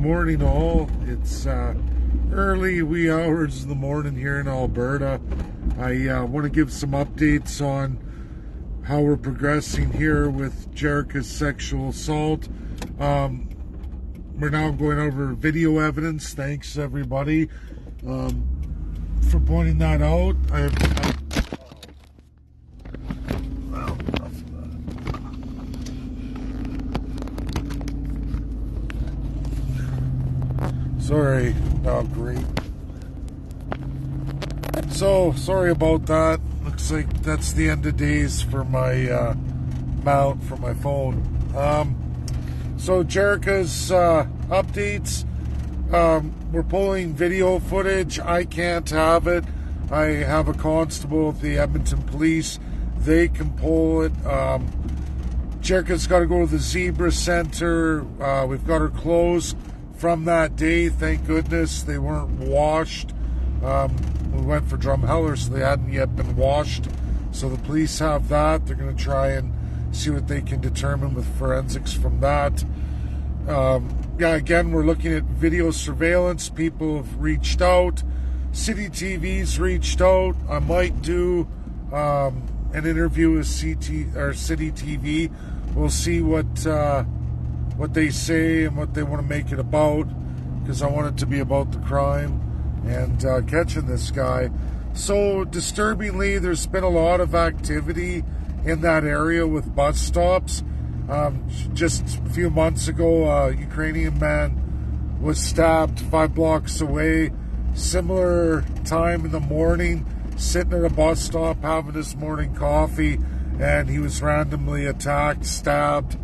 morning all. It's early wee hours of the morning here in Alberta. I want to give some updates on how we're progressing here with Jerrecas sexual assault. We're now going over video evidence. Thanks everybody for pointing that out. Sorry, oh great. So, sorry about that. Looks like that's the end of days for my mount for my phone. So Jerrecas updates. We're pulling video footage. I can't have it. I have a constable of the Edmonton police. They can pull it. Jerrecas got to go to the Zebra Center. We've got her clothes from that day, thank goodness they weren't washed. We went for Drumheller, so they hadn't yet been washed. So the police have that. They're going to try and see what they can determine with forensics from that. Again, we're looking at video surveillance. People have reached out. City TV's reached out. I might do an interview with City TV. We'll see what they say and what they want to make it about, because I want it to be about the crime and catching this guy. So disturbingly, there's been a lot of activity in that area with bus stops. Just a few months ago, a Ukrainian man was stabbed 5 blocks away. Similar time in the morning, sitting at a bus stop having his morning coffee, and he was randomly attacked, stabbed.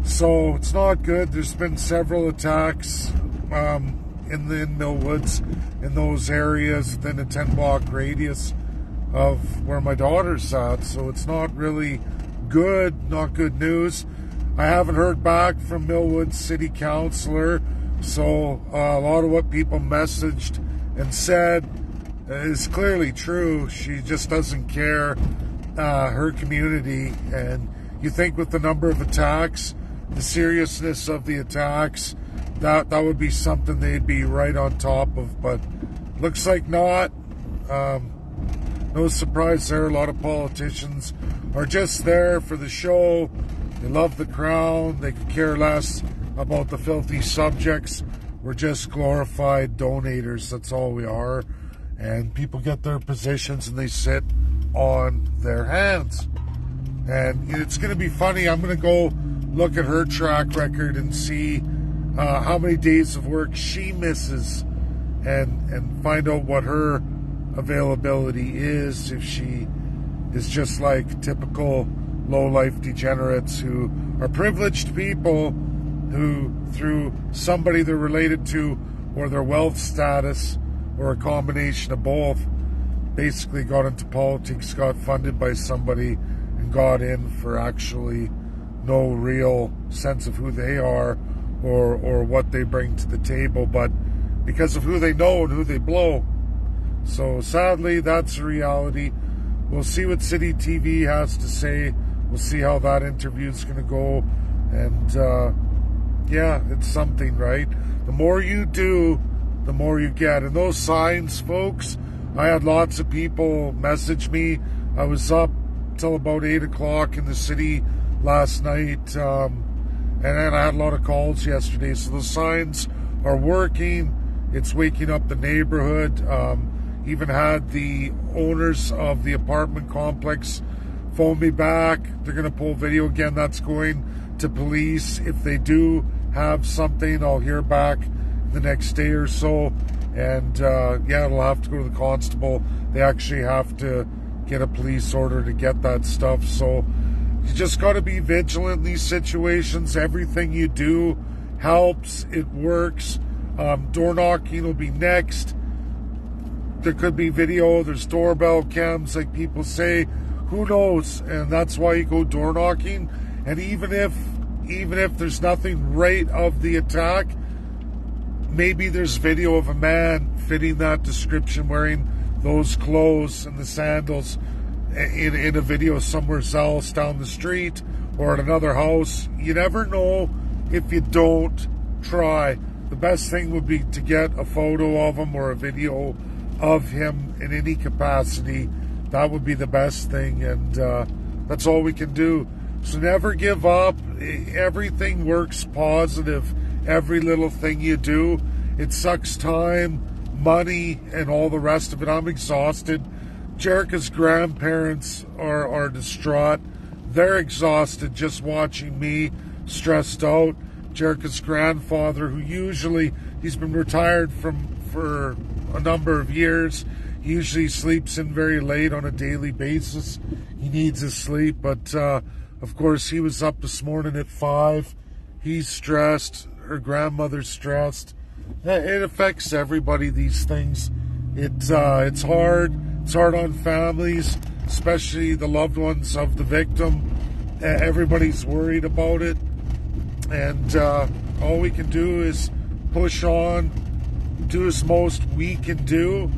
So it's not good. There's been several attacks in Millwoods, in those areas within a 10-block radius of where my daughter's at. So it's not really good, not good news. I haven't heard back from Millwoods City Councillor, so a lot of what people messaged and said is clearly true. She just doesn't care, her community. And you think with the number of attacks, the seriousness of the attacks, that would be something they'd be right on top of, but looks like not. No surprise there. A lot of politicians are just there for the show. They love the crown. They could care less about the filthy subjects. We're just glorified donators. That's all we are. And people get their positions and they sit on their hands. And it's going to be funny. I'm going to go look at her track record and see how many days of work she misses, and find out what her availability is, if she is just like typical low-life degenerates who are privileged people who, through somebody they're related to or their wealth status or a combination of both, basically got into politics, got funded by somebody, and got in for actually no real sense of who they are or what they bring to the table, but because of who they know and who they blow. So sadly, that's the reality. We'll see what City TV has to say. We'll see how that interview is going to go. And yeah, it's something, right? The more you do, the more you get. And those signs, folks, I had lots of people message me. I was up till about 8 o'clock in the city last night, and then I had a lot of calls yesterday. So the signs are working. It's waking up the neighborhood. Even had the owners of the apartment complex phone me back. They're going to pull video again. That's going to police. If they do have something, I'll hear back the next day or so. And yeah, it'll have to go to the constable. They actually have to get a police order to get that stuff. So you just got to be vigilant in these situations. Everything you do helps. It works. Door knocking will be next. There could be video. There's doorbell cams, like people say. Who knows? And that's why you go door knocking. And even if there's nothing right of the attack, maybe there's video of a man fitting that description, wearing those clothes and the sandals in a video somewhere else down the street or at another house. You never know if you don't try. the best thing would be to get a photo of him or a video of him in any capacity. That would be the best thing, and that's all we can do. So never give up. Everything works positive. Every little thing you do. It sucks time, money, and all the rest of it. I'm exhausted. Jerrecas' grandparents are distraught. They're exhausted just watching me stressed out. Jerrecas' grandfather, who usually, he's been retired for a number of years. He usually sleeps in very late on a daily basis. He needs his sleep, but of course he was up this morning at 5. He's stressed. Her grandmother's stressed. It affects everybody, these things. It's hard. It's hard on families, especially the loved ones of the victim. Everybody's worried about it. And all we can do is push on, do as most we can do.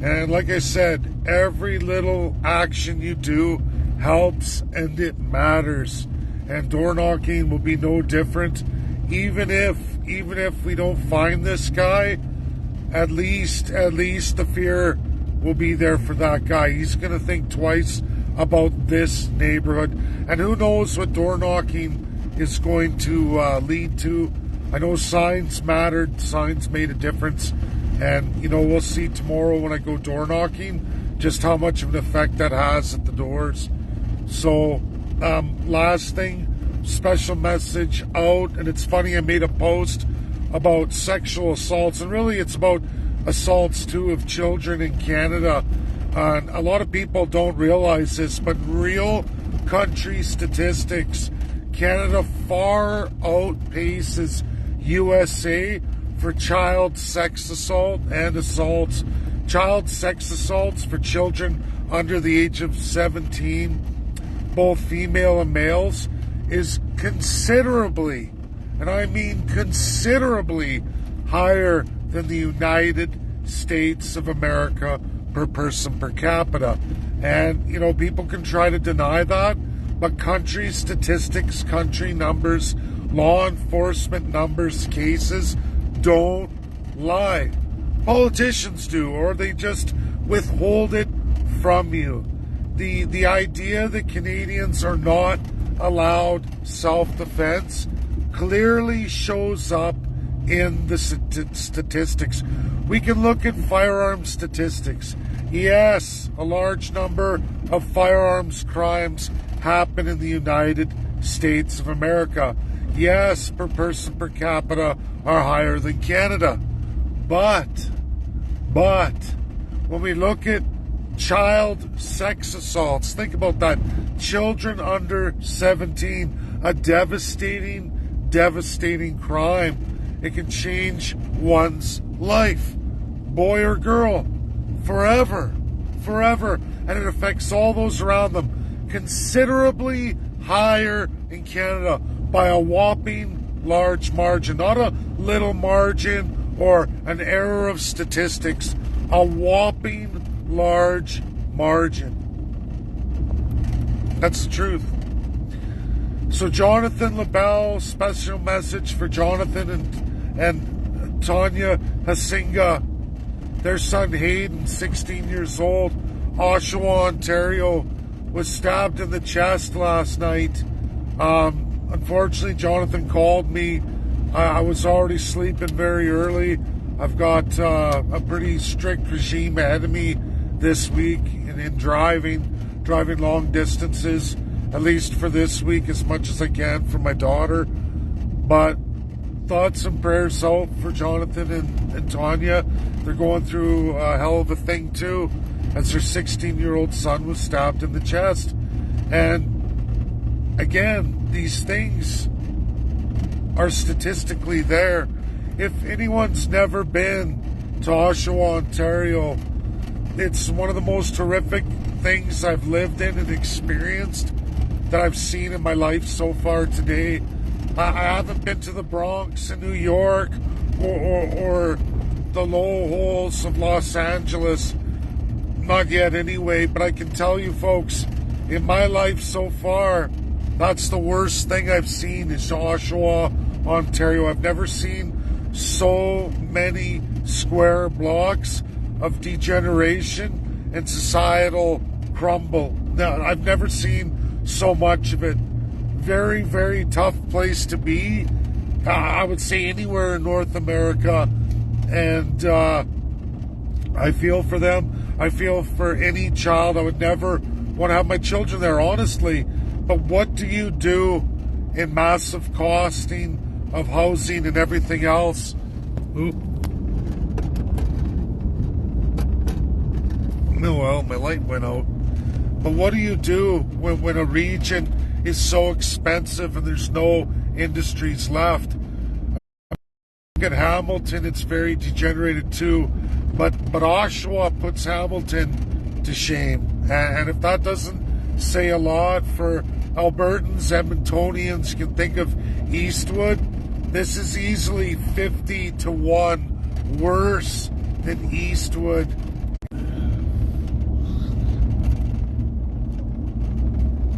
And like I said, every little action you do helps and it matters. And door knocking will be no different. Even if we don't find this guy, at least the fear will be there for that guy. He's going to think twice about this neighborhood. And who knows what door knocking is going to lead to. I know signs mattered. Signs made a difference. And, we'll see tomorrow when I go door knocking just how much of an effect that has at the doors. So, last thing, special message out. And it's funny, I made a post about sexual assaults. And really, it's about assaults, too, of children in Canada. And a lot of people don't realize this, but real country statistics, Canada far outpaces USA for child sex assault and assaults. Child sex assaults for children under the age of 17, both female and males, is considerably, and I mean considerably, higher than the United States of America per person per capita. And, people can try to deny that, but country statistics, country numbers, law enforcement numbers, cases don't lie. Politicians do, or they just withhold it from you. The idea that Canadians are not allowed self-defense clearly shows up in the statistics. We can look at firearm statistics. Yes, a large number of firearms crimes happen in the United States of America. Yes, per person per capita are higher than Canada. But, when we look at child sex assaults, think about that. Children under 17, a devastating crime. It can change one's life, boy or girl, forever. And it affects all those around them. Considerably higher in Canada by a whopping large margin. Not a little margin or an error of statistics. A whopping large margin. That's the truth. So Jonathan LaBelle, special message for Jonathan and Tanya Hasinga. Their son Hayden, 16 years old, Oshawa, Ontario, was stabbed in the chest last night. Unfortunately, Jonathan called me. I was already sleeping very early. I've got a pretty strict regime ahead of me this week in driving long distances, at least for this week, as much as I can for my daughter. But thoughts and prayers out for Jonathan and Tanya. They're going through a hell of a thing too, as their 16-year-old son was stabbed in the chest. And again, these things are statistically there. If anyone's never been to Oshawa, Ontario, it's one of the most horrific things I've lived in and experienced that I've seen in my life so far today. I haven't been to the Bronx in New York or the low holes of Los Angeles. Not yet anyway, but I can tell you folks, in my life so far, that's the worst thing I've seen is Oshawa, Ontario. I've never seen so many square blocks of degeneration and societal crumble. Now, I've never seen so much of it. Very, very tough place to be. I would say anywhere in North America. And I feel for them. I feel for any child. I would never want to have my children there, honestly. But what do you do in massive costing of housing and everything else? Oop. No, well, my light went out. But what do you do when a region is so expensive and there's no industries left? Look at Hamilton, it's very degenerated too. But Oshawa puts Hamilton to shame. And if that doesn't say a lot for Albertans, Edmontonians, you can think of Eastwood. This is easily 50-1 worse than Eastwood.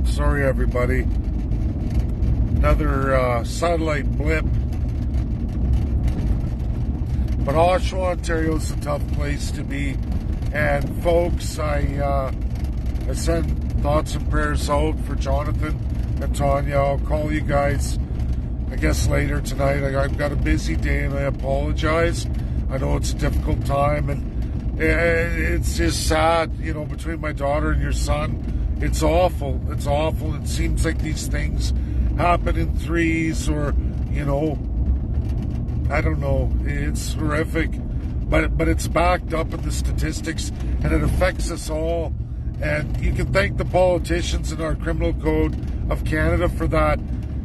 Sorry, everybody. Another satellite blip. But Oshawa, Ontario is a tough place to be. And folks, I send thoughts and prayers out for Jonathan and Tanya. I'll call you guys, I guess, later tonight. I've got a busy day and I apologize. I know it's a difficult time and it's just sad, you know, between my daughter and your son. It's awful. It's awful. It seems like these things happen in threes or, you know, I don't know. It's horrific. But it's backed up in the statistics and it affects us all. And you can thank the politicians in our criminal code of Canada for that.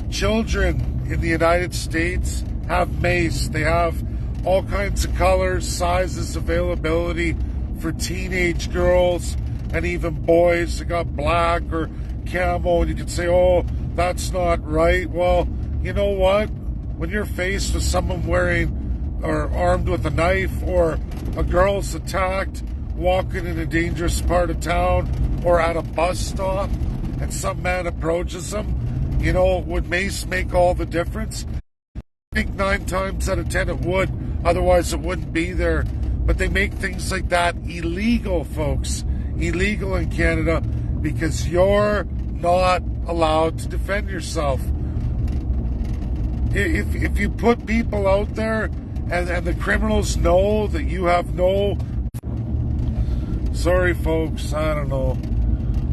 Children in the United States have mace. They have all kinds of colors, sizes, availability for teenage girls and even boys. They got black or camo, and you can say, oh, that's not right. Well, you know what? When you're faced with someone wearing or armed with a knife, or a girl's attacked walking in a dangerous part of town or at a bus stop and some man approaches them, you know, would mace make all the difference? I think 9 times out of 10 it would, otherwise it wouldn't be there. But they make things like that illegal, folks. Illegal in Canada because you're not allowed to defend yourself. If you put people out there and the criminals know that you have no... Sorry, folks, I don't know.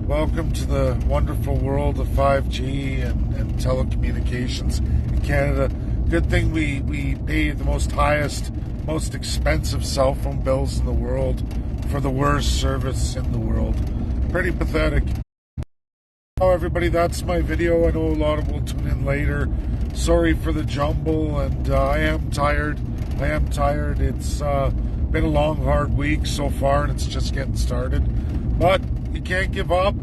Welcome to the wonderful world of 5G and telecommunications in Canada. Good thing we pay the most expensive cell phone bills in the world for the worst service in the world. Pretty pathetic. Oh, everybody, that's my video. I know a lot of will tune in later. Sorry for the jumble, and I am tired. It's been a long, hard week so far, and it's just getting started. But you can't give up.